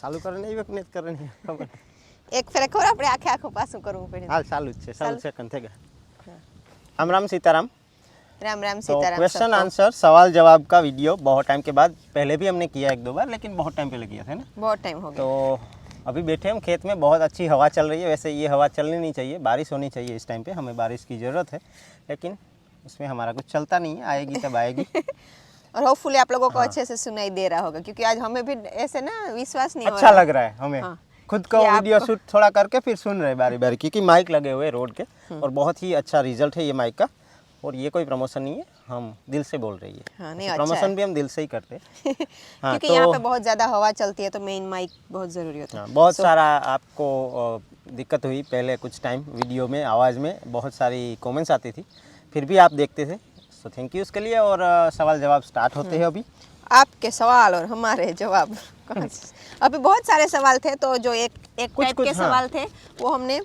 ચાલુ કરે ને એ વખત કરે ને ખબર એક ફેરે ખબર આપણે આખે આખું પાછું કરવું પડે હાલ ચાલુ જ છે ચાલુ સેકન્ડ થઈ ગયા राम राम सीताराम राम राम तो सीताराम क्वेश्चन सबको। आंसर सवाल जवाब का वीडियो बहुत टाइम के बाद पहले भी हमने किया एक दो बार लेकिन बहुत टाइम पहले किया था ना बहुत टाइम हो गया। तो अभी बैठे हम खेत में बहुत अच्छी हवा चल रही है वैसे ये हवा चलनी नहीं चाहिए बारिश होनी चाहिए इस टाइम पे हमें बारिश की ज़रूरत है लेकिन उसमें हमारा कुछ चलता नहीं है आएगी तब आएगी और होपफुली आप लोगों को अच्छे से सुनाई दे रहा होगा क्योंकि आज हमें भी ऐसे ना विश्वास नहीं हो अच्छा रहा। लग रहा है हमें हाँ। खुद को ये वीडियो आपको- शूट थोड़ा करके फिर सुन रहे बारी बारी क्योंकि माइक लगे हुए हैं रोड के और बहुत ही अच्छा रिजल्ट है ये माइक का और ये कोई प्रमोशन नहीं है हम दिल से बोल रही है हाँ, नहीं, अच्छा प्रमोशन है। भी हम दिल से ही करते हैं हाँ, क्योंकि यहाँ पे बहुत ज़्यादा हवा चलती है तो मेन माइक बहुत ज़रूरी होता है। हाँ, बहुत सारा आपको दिक्कत हुई पहले कुछ टाइम वीडियो में आवाज़ में बहुत सारी कमेंट्स आती थी फिर भी आप देखते थे सो थैंक यू उसके लिए और सवाल जवाब स्टार्ट होते हैं अभी आपके सवाल और हमारे जवाब कहाँ से- अभी बहुत सारे सवाल थे तो जो एक टाइप के हाँ। सवाल थे वो हमने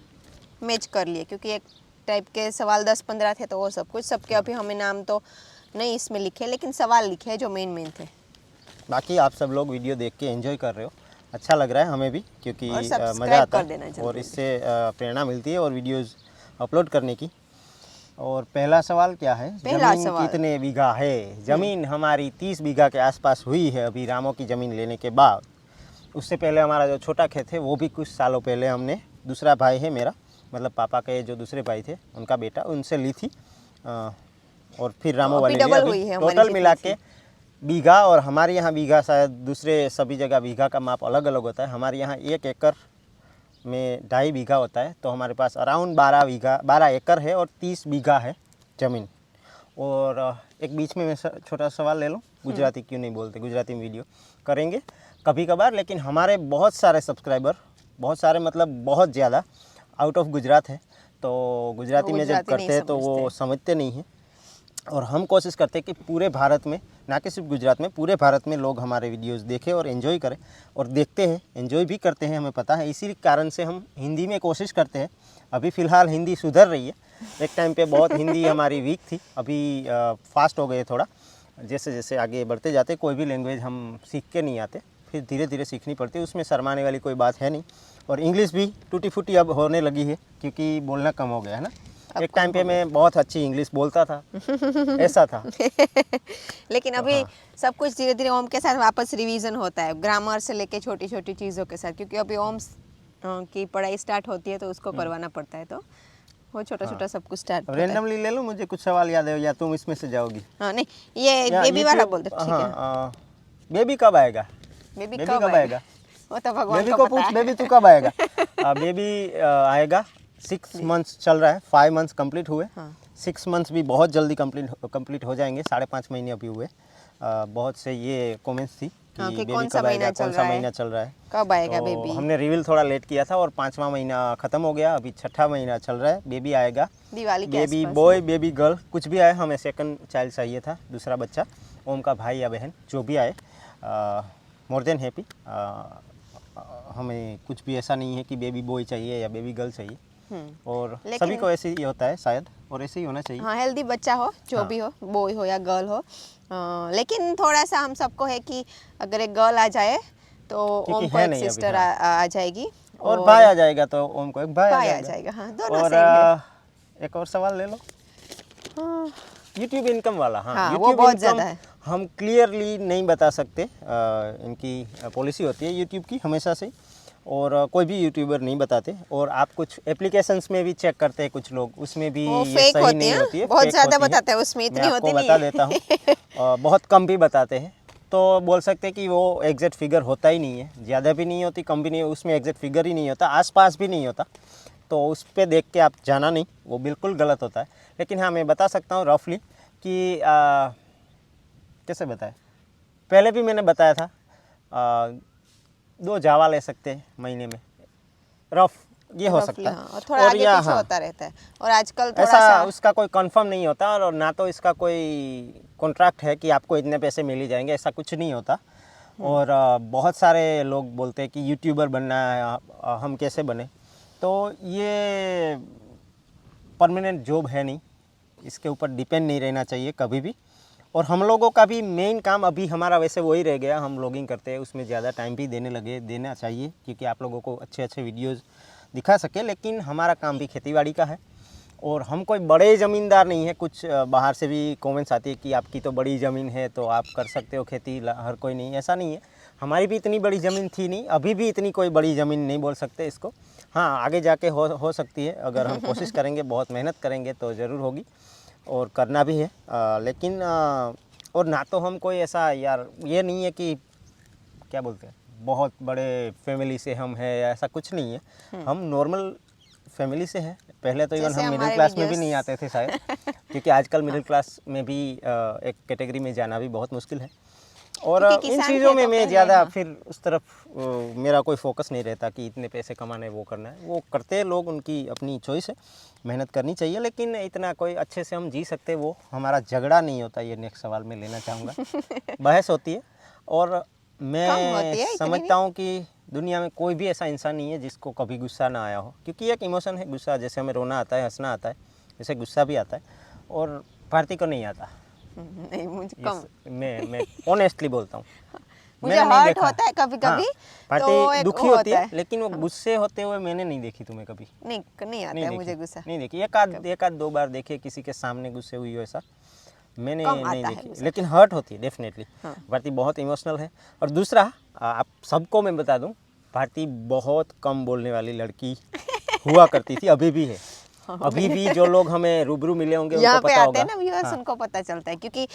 मैच कर लिए क्योंकि एक टाइप के सवाल 10-15 थे तो वो सब कुछ सबके अभी हमें नाम तो नहीं इसमें लिखे लेकिन सवाल लिखे जो मेन थे। बाकी आप सब लोग वीडियो देख के एंजॉय कर रहे हो अच्छा लग रहा है हमें भी क्योंकि और सब्सक्राइब मज़ा आता कर देना है जल्दी और इससे प्रेरणा मिलती है और वीडियोस अपलोड करने की और पहला सवाल क्या है पहला जमीन सवाल। कितने बीघा है जमीन हमारी 30 बीघा के आसपास हुई है अभी रामों की ज़मीन लेने के बाद उससे पहले हमारा जो छोटा खेत है वो भी कुछ सालों पहले हमने दूसरा भाई है मेरा मतलब पापा के जो दूसरे भाई थे उनका बेटा उनसे ली थी और फिर रामों अभी वाले लिए डबल अभी हुई है हमारी टोटल मिला जितनी के बीघा और हमारे यहाँ बीघा शायद दूसरे सभी जगह बीघा का माप अलग अलग होता है हमारे यहाँ 1 एकड़ में 2.5 बीघा होता है तो हमारे पास अराउंड 12 एकड़ है और 30 बीघा है ज़मीन और एक बीच में मैं छोटा सवाल ले लूँ गुजराती क्यों नहीं बोलते गुजराती में वीडियो करेंगे कभी कभार लेकिन हमारे बहुत सारे सब्सक्राइबर बहुत सारे मतलब बहुत ज़्यादा आउट ऑफ गुजरात है तो गुजराती में जब गुजराती नहीं करते हैं तो वो समझते नहीं हैं और हम कोशिश करते हैं कि पूरे भारत में ना कि सिर्फ गुजरात में पूरे भारत में लोग हमारे वीडियोस देखें और एंजॉय करें और देखते हैं एंजॉय भी करते हैं हमें पता है इसी कारण से हम हिंदी में कोशिश करते हैं अभी फ़िलहाल हिंदी सुधर रही है एक टाइम पे बहुत हिंदी हमारी वीक थी अभी फास्ट हो गए थोड़ा जैसे जैसे आगे बढ़ते जाते कोई भी लैंग्वेज हम सीख के नहीं आते फिर धीरे धीरे सीखनी पड़ती है उसमें शर्माने वाली कोई बात है नहीं और इंग्लिश भी टूटी फूटी अब होने लगी है क्योंकि बोलना कम हो गया है ना एक टाइम पे मैं बहुत अच्छी इंग्लिश बोलता था ऐसा था लेकिन अभी सब कुछ धीरे धीरे ओम के साथ वापस रिवीजन होता है ग्रामर से लेके छोटी छोटी चीज़ों के साथ क्योंकि अभी ओम की पढ़ाई स्टार्ट होती है तो उसको करवाना पड़ता है तो वो छोटा छोटा सब कुछ स्टार्ट होता है। रैंडमली ले लो मुझे कुछ सवाल याद है या तुम इसमें से जाओगी हाँ नहीं ये या बेबी वाला YouTube- बोल दो ठीक है हाँ बेबी कब आएगा बेबी बेबी कब कब आएगा आएगा वो तो भगवान बेबी को को पता पूछ है। बेबी तू कब आएगा बेबी आएगा 6 मंथ्स चल रहा है 5 मंथ्स कंप्लीट हुए हाँ। 6 मंथ्स भी बहुत जल्दी कंप्लीट हो जाएंगे 5.5 महीने अभी हुए बहुत से ये कमेंट्स थी हाँ, कि बेबी कौन सा कब आएगा महीना चल कौन सा रहा है, महीना चल रहा है कब आएगा तो बेबी हमने रिवील थोड़ा लेट किया था और 5वां महीना ख़त्म हो गया अभी 6ठा महीना चल रहा है बेबी आएगा दिवाली के बेबी आसपास बॉय बेबी गर्ल कुछ भी आए हमें सेकंड चाइल्ड चाहिए था दूसरा बच्चा ओम का भाई या बहन जो भी आए मोर देन हैप्पी हमें कुछ भी ऐसा नहीं है कि बेबी बॉय चाहिए या बेबी गर्ल चाहिए और सभी को ऐसे ही होता है शायद और ऐसे ही होना चाहिए हाँ हेल्दी बच्चा हो जो भी हो बॉय हो या गर्ल हो लेकिन थोड़ा सा हम सबको है कि अगर एक गर्ल आ जाए तो क्योंकि ओम को है एक नहीं अभी, सिस्टर हाँ। आ जाएगी और भाई आ जाएगा तो ओम को एक भाई भाई आ आ जाएगा जाएगा हाँ दोनों और सेम है एक और सवाल ले लो हाँ, यूट्यूब इनकम वाला हाँ, वो YouTube बहुत income ज़्यादा है। हम क्लियरली नहीं बता सकते इनकी पॉलिसी होती है यूट्यूब की हमेशा से और कोई भी यूट्यूबर नहीं बताते और आप कुछ एप्लीकेशंस में भी चेक करते हैं कुछ लोग उसमें भी वो ये fake सही होती नहीं है, होती है बहुत fake ज़्यादा होती है। बताते हैं उसमें इतनी मैं आपको होती नहीं बता है। देता हूँ बहुत कम भी बताते हैं तो बोल सकते हैं कि वो एग्जैक्ट फिगर होता ही नहीं है ज़्यादा भी नहीं होती कम भी नहीं उसमें एग्जैक्ट फिगर ही नहीं होता आसपास भी नहीं होता तो उस पर देख के आप जाना नहीं वो बिल्कुल गलत होता है लेकिन हाँ मैं बता सकता हूँ रफली कि कैसे बताए पहले भी मैंने बताया था 2 जावा ले सकते हैं महीने में रफ ये हो Roughly, सकता है हाँ, और थोड़ा आगे या पीछे होता रहता है और आजकल थोड़ा ऐसा सा उसका कोई कंफर्म नहीं होता और ना तो इसका कोई कॉन्ट्रैक्ट है कि आपको इतने पैसे मिल ही जाएंगे ऐसा कुछ नहीं होता और बहुत सारे लोग बोलते हैं कि यूट्यूबर बनना है हम कैसे बने तो ये परमानेंट जॉब है नहीं इसके ऊपर डिपेंड नहीं रहना चाहिए कभी भी और हम लोगों का भी मेन काम अभी हमारा वैसे वही रह गया, हम व्लॉगिंग करते हैं, उसमें ज़्यादा टाइम भी देना चाहिए क्योंकि आप लोगों को अच्छे अच्छे वीडियोज़ दिखा सके। लेकिन हमारा काम भी खेतीबाड़ी का है और हम कोई बड़े ज़मींदार नहीं है। कुछ बाहर से भी कमेंट्स आती है कि आपकी तो बड़ी ज़मीन है तो आप कर सकते हो खेती, हर कोई नहीं, ऐसा नहीं है। हमारी भी इतनी बड़ी ज़मीन थी नहीं, अभी भी इतनी कोई बड़ी ज़मीन नहीं बोल सकते इसको। हाँ, आगे जाके हो सकती है, अगर हम कोशिश करेंगे, बहुत मेहनत करेंगे तो ज़रूर होगी और करना भी है। लेकिन और ना तो हम कोई ऐसा यार ये नहीं है कि क्या बोलते हैं बहुत बड़े फैमिली से हम हैं, ऐसा कुछ नहीं है। हम नॉर्मल फैमिली से हैं। पहले तो इवन जैसे हम मिडिल हमारे क्लास में भी videos- नहीं आते थे शायद क्योंकि आजकल मिडिल क्लास में भी एक कैटेगरी में जाना भी बहुत मुश्किल है। और क्योंकि इन किसान चीज़ों थे में तो मैं पहले, ज़्यादा हाँ। फिर उस तरफ मेरा कोई फोकस नहीं रहता कि इतने पैसे कमाने, वो करना है, वो करते हैं लोग, उनकी अपनी चॉइस है, मेहनत करनी चाहिए। लेकिन इतना कोई अच्छे से हम जी सकते, वो हमारा झगड़ा नहीं होता। ये नेक्स्ट सवाल मैं लेना चाहूँगा। बहस होती है और कम मैं होती है, इतनी समझता हूँ कि दुनिया में कोई भी ऐसा इंसान नहीं है जिसको कभी गुस्सा ना आया हो, क्योंकि एक इमोशन है गुस्सा। जैसे हमें रोना आता है, हंसना आता है, जैसे गुस्सा भी आता है, और भारती को नहीं आता। नहीं, मुझे कम। मैं ऑनेस्टली बोलता हूँ, मुझे मैंने नहीं हर्ट देखा। होता है कभी-कभी, हाँ, तो भारती एक दुखी वो होती होता है, है। लेकिन वो गुस्से होते हुए मैंने नहीं देखी तुम्हें कभी। नहीं आता नहीं है देखी, मुझे गुस्सा। नहीं देखी। एक आध दो बार देखिए किसी के सामने गुस्से हुई हो, ऐसा मैंने कम नहीं आता है देखी। गुस्सा। लेकिन हर्ट होती है डेफिनेटली। हाँ। भारती बहुत इमोशनल है। और दूसरा, आप सबको मैं बता दूं, भारती बहुत कम बोलने वाली लड़की हुआ करती थी, अभी भी है। अभी भी जो लोग हमें रूबरू मिले होंगे उनको यहाँ पे पता आते होगा। हैं ना व्यूअर्स, हाँ। उनको पता चलता है क्योंकि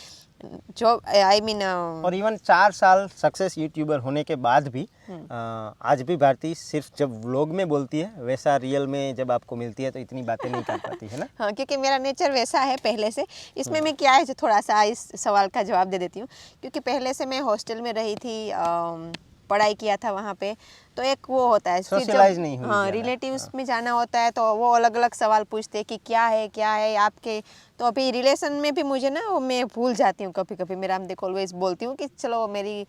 जो आई मीन और इवन 4 साल सक्सेस यूट्यूबर होने के बाद भी आज भी भारती सिर्फ जब व्लॉग में बोलती है, वैसा रियल में जब आपको मिलती है तो इतनी बातें नहीं कर पाती है ना। हाँ, क्योंकि मेरा नेचर वैसा है पहले से। इसमें मैं क्या है जो थोड़ा सा इस सवाल का जवाब दे देती हूँ, क्योंकि पहले से मैं हॉस्टल में रही थी, पढ़ाई किया था वहाँ पे, तो एक वो होता है फिर Socialize जब नहीं हुई हाँ ज़्यादा। रिलेटिव्स में जाना होता है तो वो अलग अलग सवाल पूछते हैं कि क्या है आपके। तो अभी रिलेशन में भी मुझे ना वो मैं भूल जाती हूँ कभी कभी। मेरा देखो ऑलवेज बोलती हूँ कि चलो मेरी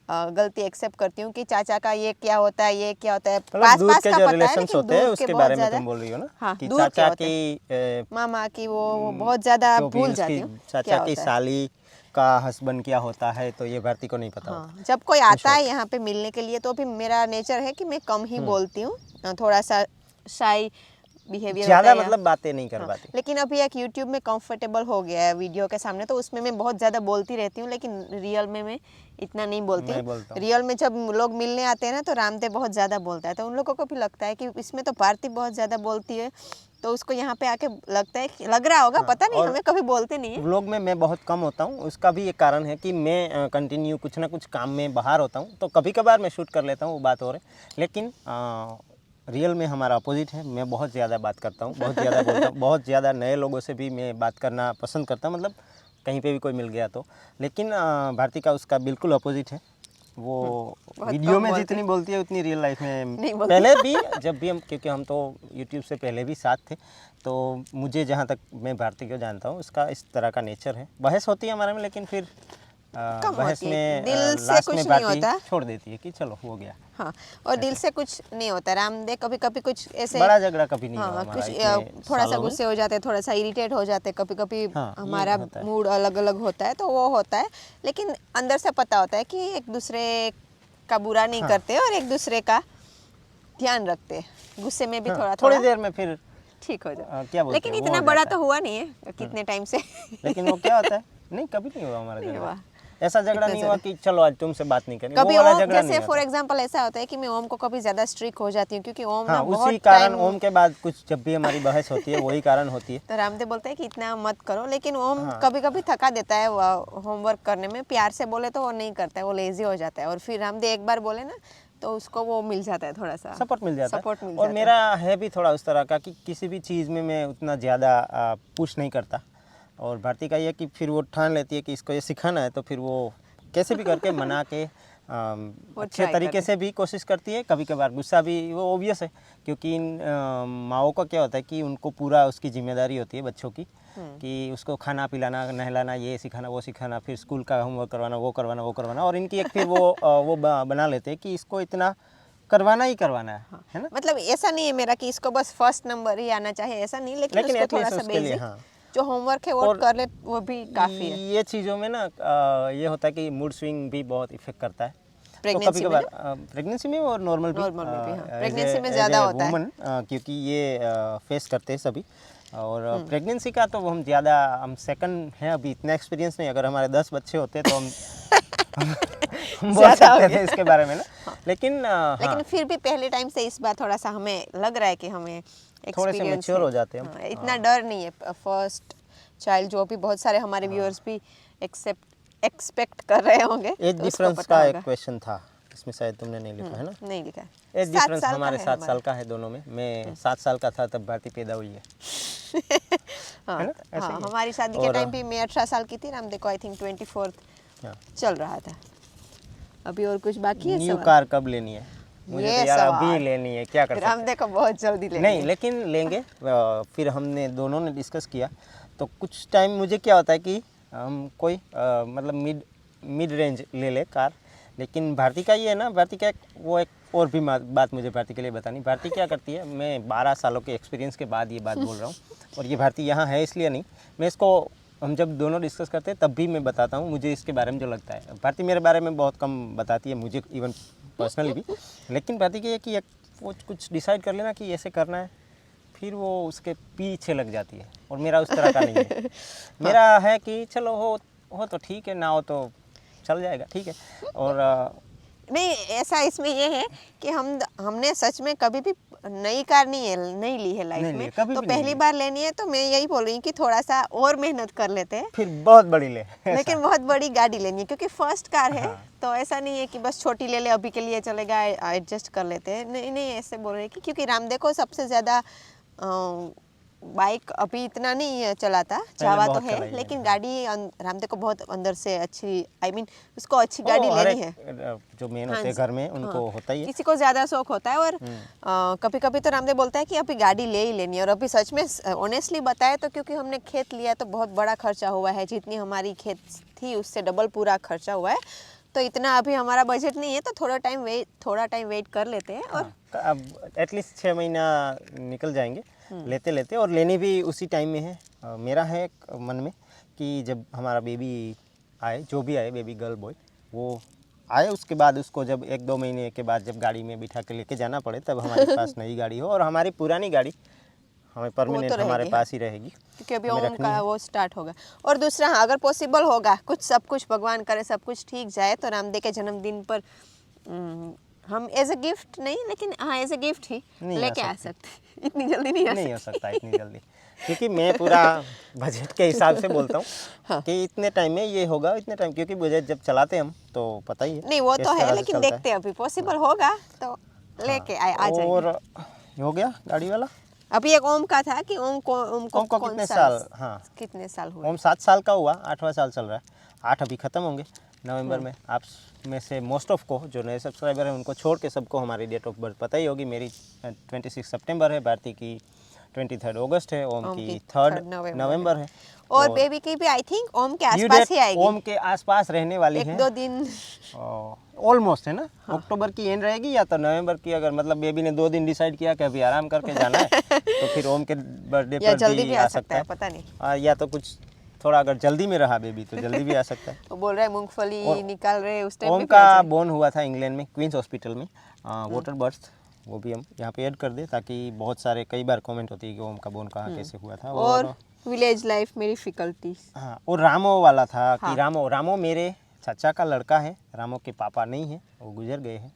गलती एक्सेप्ट करती हूँ कि चाचा का ये क्या होता है, ये क्या होता है, मतलब दूर पास के का जो पता है रिलेशंस लेकिन होते हैं दूर के उसके बहुत बारे में ज़्यादा, तुम बोल रही हो ना, हाँ कि दूर के चाचा होते हैं। की मामा की वो बहुत ज़्यादा जो भी भूल उसकी जाती हूँ चाचा क्या की होता है। साली का हस्बैंड क्या होता है, तो ये भारती को नहीं पता होता। हाँ, जब कोई आता है यहाँ पे मिलने के लिए तो भी मेरा नेचर है कि मैं कम ही बोलती हूँ, थोड़ा सा शाई बिहेवियर होता ज़्यादा है मतलब बातें नहीं कर हाँ, पाती। लेकिन अभी एक यूट्यूब में कंफर्टेबल हो गया है वीडियो के सामने, तो उसमें मैं बहुत ज़्यादा बोलती रहती हूँ, लेकिन रियल में मैं इतना नहीं बोलती मैं हूँ। बोलता हूँ। रियल में जब लोग मिलने आते हैं ना तो रामदेव बहुत ज़्यादा बोलता है, तो उन लोगों को भी लगता है कि इसमें तो भारती बहुत ज़्यादा बोलती है, तो उसको यहाँ पे आके लगता है कि लग रहा होगा, पता नहीं, और हमें कभी बोलते नहीं है। व्लॉग में मैं बहुत कम होता हूँ, उसका भी एक कारण है कि मैं कंटिन्यू कुछ ना कुछ काम में बाहर होता हूँ, तो कभी कभार मैं शूट कर लेता हूँ, वो बात और है। लेकिन रियल में हमारा अपोजिट है। मैं बहुत ज़्यादा बात करता हूँ, बहुत ज़्यादा बोलता हूँ, बहुत ज़्यादा नए लोगों से भी मैं बात करना पसंद करता हूँ, मतलब कहीं पे भी कोई मिल गया तो। लेकिन भारती का उसका बिल्कुल अपोजिट है। वो बहुत वीडियो कम में बोलती जितनी बोलती है उतनी रियल लाइफ में नहीं बोलती। पहले भी, जब भी हम, क्योंकि हम तो यूट्यूब से पहले भी साथ थे, तो मुझे जहाँ तक मैं भारती को जानता हूँ उसका इस तरह का नेचर है। बहस होती है हमारे में, लेकिन फिर कम बहस होती है, में दिल से लास्ट कुछ में नहीं भारती होता। छोड़ देती है कि चलो हो गया। हाँ, और दिल से कुछ नहीं होता। रामदेव कभी कभी कुछ ऐसे बड़ा झगड़ा कभी नहीं हुआ हाँ हमारा कुछ इतने थोड़ा सा सालों में। गुस्से हो जाते हैं, थोड़ा सा इरिटेट हो जाते हैं कभी कभी, हाँ, ये हमारा होता है। मूड अलग अलग होता है तो वो होता है, लेकिन अंदर से पता होता है कि एक दूसरे का बुरा नहीं करते और एक दूसरे का ध्यान रखते हैं। गुस्से में भी हाँ, थोड़ा थोड़ी थोड़ा देर में फिर ठीक हो जाता क्या बोलते लेकिन हैं, वो इतना हो बड़ा जाता तो हुआ नहीं है कितने टाइम से। लेकिन वो क्या होता है, नहीं कभी नहीं हुआ हमारा नहीं झगड़ा। हुआ। ऐसा झगड़ा इतना नहीं हुआ कि चलो आज तुमसे बात नहीं करेंगे, कभी वो वाला ओम झगड़ा जैसे नहीं फॉर होता। एग्जांपल ऐसा होता है कि मैं ओम को कभी ज्यादा स्ट्रिक्ट हो जाती हूँ, क्योंकि ओम हाँ, ना उसी बहुत कारण टाइम ओम के बाद कुछ जब भी हमारी बहस होती है वही कारण होती है। तो रामदेव बोलते हैं कि इतना मत करो, लेकिन ओम हाँ। कभी कभी थका देता है होमवर्क करने में। प्यार से बोले तो वो नहीं करता है, वो लेजी हो जाता है, और फिर रामदेव एक बार बोले ना तो उसको वो मिल जाता है, थोड़ा सा सपोर्ट मिल जाता सपोर्ट है। मिल और जाता मेरा है भी थोड़ा उस तरह का कि किसी भी चीज़ में मैं उतना ज़्यादा पुश नहीं करता। और भारती का ये कि फिर वो ठान लेती है कि इसको ये सिखाना है, तो फिर वो कैसे भी करके मना के अच्छे try तरीके करती से भी कोशिश करती है। कभी कभार गुस्सा भी, वो ओबियस है, क्योंकि इन माओं का क्या होता है कि उनको पूरा उसकी जिम्मेदारी होती है बच्चों की, कि उसको खाना पिलाना, नहलाना, ये सिखाना, वो सिखाना, फिर स्कूल का होमवर्क करवाना, वो करवाना, वो करवाना। और इनकी एक फिर वो बना लेते हैं कि इसको इतना करवाना ही करवाना है ना। मतलब ऐसा नहीं है मेरा कि इसको बस फर्स्ट नंबर ही आना चाहिए, ऐसा नहीं, लेकिन उसको थोड़ा एटलीस्ट सा उसके लिए बेसिक हाँ। जो होमवर्क है वो और कर ले वो भी काफ़ी है। ये चीज़ों में ना ये होता है कि मूड स्विंग भी बहुत इफेक्ट करता है। तो प्रेगनेंसी कभी में कभार प्रेगनेंसी में और नॉर्मल भी, नॉर्मल में भी, हाँ। प्रेगनेंसी में ज़्यादा होता है। वुमन, क्योंकि ये फेस करते हैं सभी। और प्रेगनेंसी का तो हम ज़्यादा, हम सेकंड हैं अभी, इतना एक्सपीरियंस नहीं। अगर हमारे 10 बच्चे होते तो हम बोल ज़्यादा हो सकते गया। थे इसके बारे में ना। लेकिन लेकिन हाँ, फिर भी पहले टाइम से इस बार थोड़ा सा हमें लग रहा है कि हमें थोड़े से एक्सपीरियंस mature हो जाते हैं हम। हाँ, इतना डर नहीं है। फर्स्ट चाइल्ड जो भी बहुत सारे हमारे व्यूअर्स भी एक्सपेक्ट कर रहे होंगे, एज तो उसको डिफरेंस पता का एक होगा। क्वेश्चन था, इसमें शायद तुमने नहीं लिखा है ना। नहीं लिखा है। एज 7 डिफरेंस साल का हमारे है 7 हमारा। साल का है दोनों में। मैं 7 साल का था तब भारती पैदा हुई है। हाँ, है ना? ऐसे हाँ, ही है। हमारी शादी के और टाइम भी मैं 18 साल की थी, रामदेव को आई थिंक 24 हाँ, चल रहा था। अभी और कुछ बाकी है न्यू सवाल? कार कब लेनी है? मुझे ये तो यार अभी सवाल। लेनी है, क्या कर सकते हैं। रामदेव को बहुत जल्दी लेंगे। नहीं, लेकिन लेंगे। फिर हमने दोनों ने डिस्कस किया, तो कुछ टाइम मुझे क्या होता है कि हम कोई मतलब मिड रेंज ले ले कार। लेकिन भारती का ये है ना, भारती का वो एक और भी बात मुझे भारती के लिए बतानी। भारती क्या करती है, मैं 12 सालों के एक्सपीरियंस के बाद ये बात बोल रहा हूँ, और ये भारती यहाँ है इसलिए नहीं, मैं इसको, हम जब दोनों डिस्कस करते हैं तब भी मैं बताता हूँ मुझे इसके बारे में जो लगता है। भारती मेरे बारे में बहुत कम बताती है, मुझे इवन पर्सनली भी। लेकिन भारती की है कि एक वो कुछ डिसाइड कर लेना कि ऐसे करना है, फिर वो उसके पीछे लग जाती है। और मेरा उस तरह का नहीं है। मेरा है कि चलो हो तो ठीक है, ना हो तो चल जाएगा, ठीक है। और नहीं, ऐसा इसमें ये है कि हमने सच में कभी भी नई कार नहीं ली है लाइफ नहीं ली में। है, कभी तो भी नहीं पहली ली। बार लेनी है तो मैं यही बोल रही हूँ कि थोड़ा सा और मेहनत कर लेते हैं, फिर बहुत बड़ी ले लेकिन बहुत बड़ी गाड़ी लेनी है क्योंकि फर्स्ट कार है। हाँ। तो ऐसा नहीं है कि बस छोटी ले ले, अभी के लिए चलेगा, एडजस्ट कर लेते हैं। नहीं नहीं, ऐसे बोल रहे हैं कि क्योंकि रामदेव को सबसे ज़्यादा बाइक अभी इतना नहीं चलाता, जावा तो बहुत है, चलाई है, लेकिन हाँ। गाड़ी रामदेव को बहुत अंदर से अच्छी, आई मीन उसको अच्छी ओ, गाड़ी हर लेनी एक, है। जो मेन हाँ होते हैं जी, घर में उनको हाँ। होता ही है। किसी को ज़्यादा शौक होता है, और कभी कभी तो रामदेव बोलता है कि अभी गाड़ी ले ही लेनी है। और अभी सच में ऑनेस्टली बताए तो क्योंकि हमने खेत लिया तो बहुत बड़ा खर्चा हुआ है, जितनी हमारी खेत थी उससे डबल पूरा खर्चा हुआ है। तो इतना अभी हमारा बजट नहीं है, तो थोड़ा टाइम वेट कर लेते हैं। और हाँ, अब एटलीस्ट 6 महीना निकल जाएंगे लेते लेते, और लेनी भी उसी टाइम में है। मेरा है एक मन में कि जब हमारा बेबी आए, जो भी आए, बेबी गर्ल बॉय, वो आए, उसके बाद उसको जब 1-2 महीने के बाद जब गाड़ी में बिठा के लेके जाना पड़े, तब हमारे पास नई गाड़ी हो, और हमारी पुरानी गाड़ी हमें परमानेंट रहेगी, हमारे हाँ। पास ही रहेगी। क्योंकि अभी हमें ओम रखनी का है। वो स्टार्ट होगा। और दूसरा, हाँ, अगर पॉसिबल होगा, सब कुछ भगवान करे सब कुछ ठीक जाए, तो रामदेव के जन्मदिन पर हम एज अ गिफ्ट नहीं, लेकिन हाँ एज अ गिफ्ट ही नहीं लेके आ आ सकते। इतनी जल्दी नहीं आ नहीं हो सकते। सकता इतनी जल्दी, क्योंकि मैं पूरा बजट के हिसाब से बोलता हूँ हाँ। कि इतने टाइम में ये होगा, इतने टाइम, क्योंकि बजट जब चलाते हैं हम तो पता ही है नहीं, वो किस तो है, तरह से लेकिन चलता देखते हैं, अभी पॉसिबल होगा तो लेके आ जाएंगे। और ये हो गया गाड़ी वाला। अभी एक ओम का था कि ओम को ओम को कौन कितने सा साल, हाँ, कितने साल हुए? ओम 7 साल का हुआ, 8वां साल चल रहा है। 8 अभी ख़त्म होंगे नवंबर में। आप में से मोस्ट ऑफ को, जो नए सब्सक्राइबर हैं, उनको छोड़ के सबको हमारी डेट ऑफ बर्थ पता ही होगी। मेरी 26 सितंबर है, भारती की 23 अगस्त है, ओम की 3 नवंबर है। और बेबी की भी आई थिंक ओम के ड्यू आसपास डेट ही आएगी, ओम के आसपास रहने वाली है, 1-2 दिन। ऑलमोस्ट है ना। अक्टूबर की एंड रहेगी या तो नवंबर की, अगर मतलब बेबी ने 2 दिन डिसाइड किया कि अभी आराम करके जाना है तो फिर ओम के बर्थडे या पर जल्दी भी भी आ आ सकता है। पता नहीं। या तो कुछ थोड़ा अगर जल्दी में रहा बेबी तो जल्दी भी आ सकता है। वो बोल रहा है मूंगफली निकाल रहे हैं, उस टाइम ओम भी आ का जाए। बोर्न हुआ था इंग्लैंड में, क्वींस हॉस्पिटल में, वाटर बर्थ। वो भी हम यहाँ पे ऐड कर दें, ताकि बहुत सारे कई बार कमेंट होती है कि ओम का बोर्न कहाँ कैसे हुआ था। और विलेज लाइफ में डिफिकल्टीज। हाँ, और रामो वाला था हाँ। कि रामो मेरे चाचा का लड़का है। रामो के पापा नहीं है, वो गुजर गए हैं।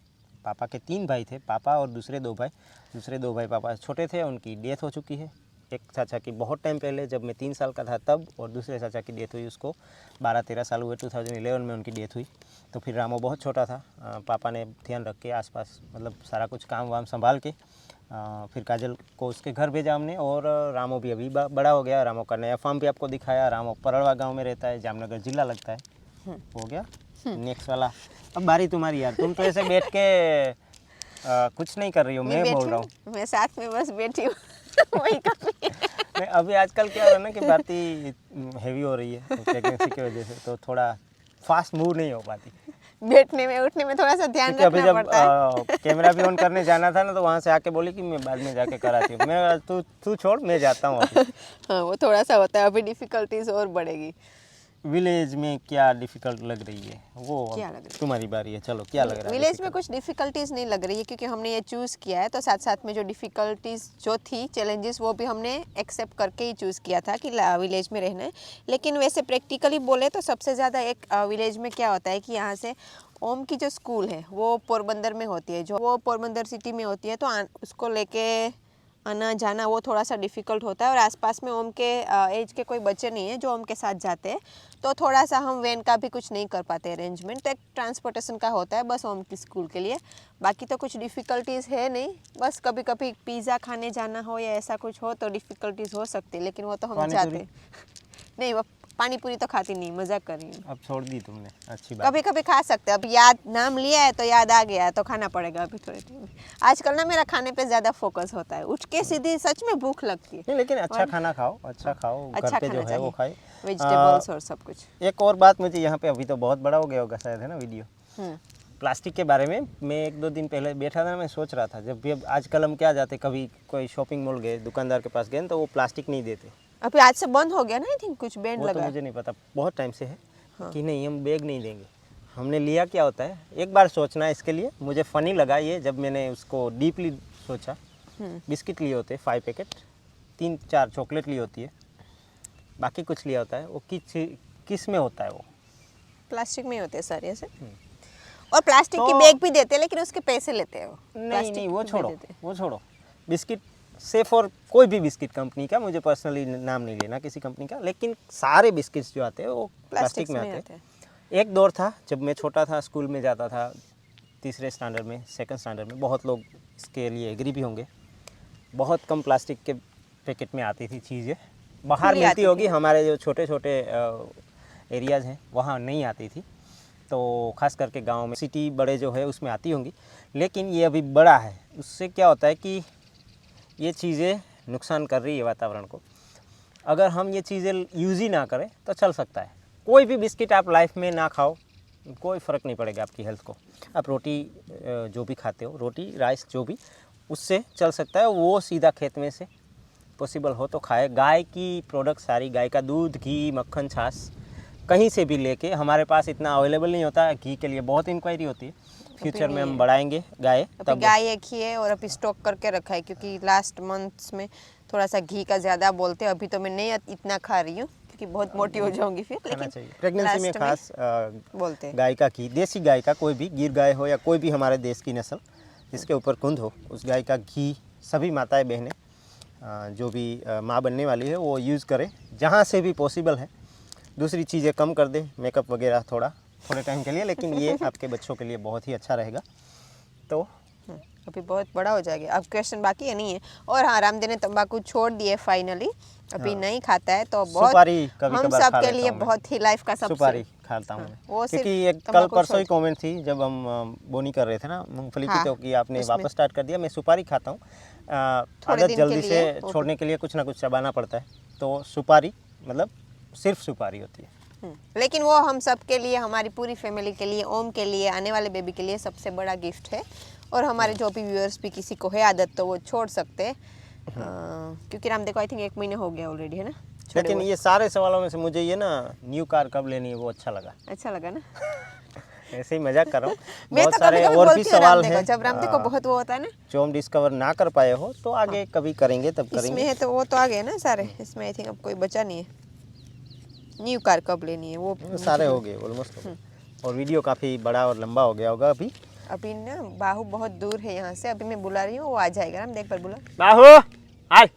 पापा के 3 भाई थे, पापा और दूसरे 2 भाई। दूसरे 2 भाई पापा से छोटे थे, उनकी डेथ हो चुकी है। एक चाचा की बहुत टाइम पहले, जब मैं 3 साल का था तब, और दूसरे चाचा की डेथ हुई, उसको 12-13 साल हुए, 2011 में उनकी डेथ हुई। तो फिर रामो बहुत छोटा था। पापा ने ध्यान रख के आसपास मतलब सारा कुछ काम वाम संभाल के फिर काजल को उसके घर भेजा हमने। और रामो भी अभी बड़ा हो गया। रामो का नया फार्म भी आपको दिखाया। रामो परड़वा गांव में रहता है, जामनगर जिला लगता है। हो गया नेक्स्ट वाला। अब बारी तुम्हारी यार, तुम तो ऐसे बैठ के कुछ नहीं कर रही हो, मैं बोल रहा हूँ। मैं साथ में बस बैठी हूँ। वही काफी है। नहीं, अभी आजकल क्या हो रहा है ना कि बातें हैवी हो रही है प्रेगनेंसी की वजह से, तो थोड़ा फास्ट मूव नहीं हो पाती। बैठने में उठने में थोड़ा सा ध्यान क्योंकि अभी रखना जब पड़ता है। कैमरा भी ऑन करने जाना था ना, तो वहाँ से आके बोली कि मैं बाद में जाके कराती हूँ। मैं तू छोड़, मैं जाता हूँ अभी। हाँ वो थोड़ा सा होता है, अभी डिफिकल्टीज और बढ़ेगी। विलेज में क्या डिफिकल्ट लग रही है वो क्या लग रही है? तुम्हारी बारी है, चलो क्या लग रहा है? विलेज में कुछ डिफिकल्टीज नहीं लग रही है, क्योंकि हमने ये चूज़ किया है, तो साथ साथ में जो डिफिकल्टीज जो थी, चैलेंजेस, वो भी हमने एक्सेप्ट करके ही चूज़ किया था कि विलेज में रहना है। लेकिन वैसे प्रैक्टिकली बोले तो सबसे ज़्यादा एक विलेज में क्या होता है कि यहाँ से ओम की जो स्कूल है वो पोरबंदर में होती है, जो वो पोरबंदर सिटी में होती है, तो उसको लेके आना जाना वो थोड़ा सा डिफ़िकल्ट होता है। और आसपास में ओम के एज के कोई बच्चे नहीं हैं जो ओम के साथ जाते हैं, तो थोड़ा सा हम वैन का भी कुछ नहीं कर पाते अरेंजमेंट, तो एक ट्रांसपोर्टेशन का होता है बस ओम की स्कूल के लिए। बाकी तो कुछ डिफ़िकल्टीज़ है नहीं, बस कभी कभी पिज़्ज़ा खाने जाना हो या ऐसा कुछ हो तो डिफ़िकल्टीज़ हो सकती है, लेकिन वो तो हम पानीपुरी? जाते नहीं, वो पानी पूरी तो खाती नहीं, मजाक कर रही हूँ। अब छोड़ दी तुमने, अच्छी बात। कभी कभी खा सकते हैं, अब याद नाम लिया है तो याद आ गया है तो खाना पड़ेगा अभी थोड़े टाइम में। आजकल ना मेरा खाने पे ज़्यादा फोकस होता है, उठ के सीधी सच में भूख लगती है। नहीं, लेकिन अच्छा खाना खाओ, अच्छा खाओ, अच्छा घर पे जो खाना है वो खाए। चाहिए, वेजिटेबल्स और सब कुछ। एक और बात मुझे यहाँ पे, अभी तो बहुत बड़ा हो गया होगा शायद, है ना वीडियो, प्लास्टिक के बारे में। मैं 1-2 दिन पहले बैठा था ना, मैं सोच रहा था, जब भी अब आजकल हम क्या जाते, कभी कोई शॉपिंग मॉल गए, दुकानदार के पास गए तो वो प्लास्टिक नहीं देते। अभी आज से बंद हो गया ना, आई थिंक कुछ बैंड वो तो लगा है। मुझे नहीं पता, बहुत टाइम से है कि नहीं हम बैग नहीं देंगे। हमने लिया क्या होता है, एक बार सोचना है इसके लिए। मुझे फ़नी लगा ये जब मैंने उसको डीपली सोचा। बिस्किट लिए होते 5 पैकेट, 3-4 चॉकलेट ली होती है, बाकी कुछ लिया होता है। वो किस में होता है वो? प्लास्टिक में ही होते हैं सारे ऐसे। और प्लास्टिक की बैग भी देते हैं, लेकिन उसके पैसे लेते हैं वो। नहीं प्लास्टिक नहीं, वो की छोड़ो, भी देते हैं। वो छोड़ो। बिस्किट सिर्फ, और कोई भी बिस्किट कंपनी का, मुझे पर्सनली नाम नहीं लेना किसी कंपनी का, लेकिन सारे बिस्किट्स जो आते हैं वो प्लास्टिक में आते हैं। एक दौर था जब मैं छोटा था, स्कूल में जाता था, 3रे स्टैंडर्ड में, 2nd स्टैंडर्ड में, बहुत लोग इसके लिए एग्री भी होंगे, बहुत कम प्लास्टिक के पैकेट में आती थी चीज़ें। बाहर खुली मिलती आती होगी, थी। हमारे जो छोटे छोटे एरियाज़ हैं वहाँ नहीं आती थी, तो खास करके गांव में, सिटी बड़े जो है उसमें आती होंगी। लेकिन ये अभी बड़ा है, उससे क्या होता है कि ये चीज़ें नुकसान कर रही है वातावरण को। अगर हम ये चीज़ें यूज़ ही ना करें तो चल सकता है। कोई भी बिस्किट आप लाइफ में ना खाओ, कोई फ़र्क नहीं पड़ेगा आपकी हेल्थ को। आप रोटी जो भी खाते हो, रोटी राइस जो भी, उससे चल सकता है। वो सीधा खेत में से पॉसिबल हो तो खाए। गाय की प्रोडक्ट सारी, गाय का दूध, घी, मक्खन, छाछ, कहीं से भी लेके, हमारे पास इतना अवेलेबल नहीं होता है। घी के लिए बहुत इंक्वायरी होती है, फ्यूचर में हम बढ़ाएंगे गाय। अभी गाय एक ही है और अभी स्टॉक करके रखा है, क्योंकि लास्ट मंथ्स में थोड़ा सा घी का ज़्यादा बोलते हैं। अभी तो मैं नहीं इतना खा रही हूँ क्योंकि बहुत मोटी हो जाऊंगी फिर, खाना लेकिन चाहिए प्रेगनेंसी में, last खास बोलते हैं। गाय का घी, देसी गाय का, कोई भी गिर गाय हो या कोई भी हमारे देश की नस्ल जिसके ऊपर कुंद हो, उस गाय का घी सभी माताएं बहनें जो भी माँ बनने वाली है वो यूज़ करें जहाँ से भी पॉसिबल है। दूसरी चीज़ें कम कर दे, मेकअप वगैरह थोड़े टाइम के लिए, लेकिन ये आपके बच्चों के लिए बहुत ही अच्छा रहेगा। तो अभी बहुत बड़ा हो जाएगा। अब क्वेश्चन बाकी है नहीं है। और हाँ, रामदेव ने तंबाकू छोड़ दिए फाइनली, अभी नहीं खाता है, तो बहुत सुपारी कभी हम कभार सब खा के लेता लिए हूँ मैं। बहुत ही लाइफ का सबसे सुपारी खाता हूँ मैं, वो सिर्फ क्योंकि एक कल तंबाकू परसों ही छोड़- कमेंट थी जब हम बोनी कर रहे थे ना मूंगफली की, हाँ, तो कि आपने उसमें- वापस स्टार्ट कर दिया। मैं सुपारी खाता हूँ। थोड़े आदत दिन जल्दी के से लिए, वो छोड़ने के लिए कुछ ना कुछ चबाना पड़ता है, तो सुपारी मतलब सिर्फ सुपारी होती है। लेकिन वो हम सब के लिए, हमारी पूरी फैमिली के लिए, ओम के लिए, आने वाले बेबी के लिए सबसे बड़ा गिफ्ट है। और हमारे जो भी व्यूअर्स भी किसी को है आदत तो वो छोड़ सकते हैं, क्योंकि रामदेव को आई थिंक 1 महीने हो गया ऑलरेडी, है ना? छोड़े लेकिन हुए। ये सारे सवालों में से मुझे ये ना न्यू कार कब लेनी है वो अच्छा लगा। अच्छा लगा ना? ऐसे ही मजाक कर रहा हूँ। मैं बहुत तो सारे कभी-कभी और भी बोलती हूँ सवाल रामदेव को, हैं जब रामदेव को बहुत वो होता है ना, जो हम डिस्कवर ना कर पाए हो, तो आगे कभी करेंगे, तब इसमें करेंगे। है तो वो तो आ गए ना सारे, इसमें आई थिंक अब कोई बचा नहीं है। न्यू कार कब लेनी है वो सारे हो गए, ऑलमोस्ट हो गए। और वीडियो काफ़ी बड़ा और लंबा हो गया होगा अभी। अभी ना बाहु बहुत दूर है यहाँ से, अभी मैं बुला रही हूँ, वो आ जाएगा। रामदेव पर बुला, बाहु आय,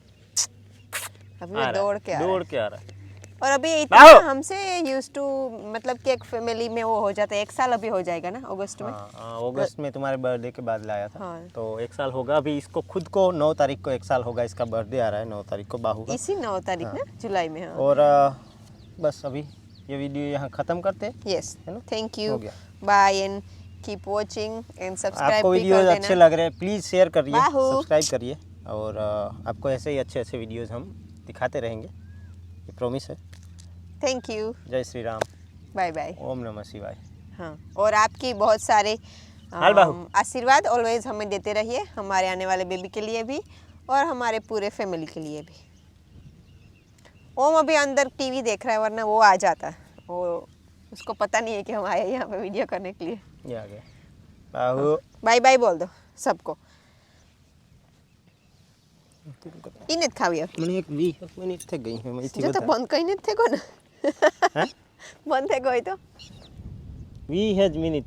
अभी वो दौड़ के आ रहा है। दौड़ के आ रहा है। और अभी बाहु! इतना हमसे यूज टू, मतलब कि एक फैमिली में वो हो जाता है। 1 साल अभी हो जाएगा ना अगस्त में। हाँ, अगस्त में तुम्हारे बर्थडे के बाद लाया था। हाँ। तो 1 साल होगा अभी इसको, खुद को 9 तारीख को 1 साल होगा। इसका बर्थडे आ रहा है 9 तारीख को, बाहु का। इसी 9 तारीख ना, जुलाई में। हाँ, और बस अभी ये वीडियो यहाँ ख़त्म करते हैं। यस, है ना? थैंक हो यू, गया। Bye and keep watching and subscribe आपको भी वीडियो कर अच्छे देना। लग रहे हैं, प्लीज़ शेयर करिए, बाहु! सब्सक्राइब करिए, और आपको ऐसे ही अच्छे अच्छे वीडियोज़ हम दिखाते रहेंगे, ये प्रॉमिस है। थैंक यू, जय श्री राम, बाय बाय। ओम नमः शिवाय। हाँ, और आपकी बहुत सारे हाल बाहु। आशीर्वाद ऑलवेज हमें देते रहिए, हमारे आने वाले बेबी के लिए भी और हमारे पूरे फैमिली के लिए भी। ओम अभी अंदर टीवी देख रहा है, वरना वो आ जाता, वो उसको पता नहीं है कि हम आए यहाँ पे वीडियो करने के लिए। ये आ गया बाहु। बाय बाय बोल दो सबको। इन्हें खावी મને એક 20 મિનિટ થઈ ગઈ છે મેથી जो तो વધારે बंद कहीं नहीं थे को ना હે बंद थे कोई तो 20 જ મિનિટ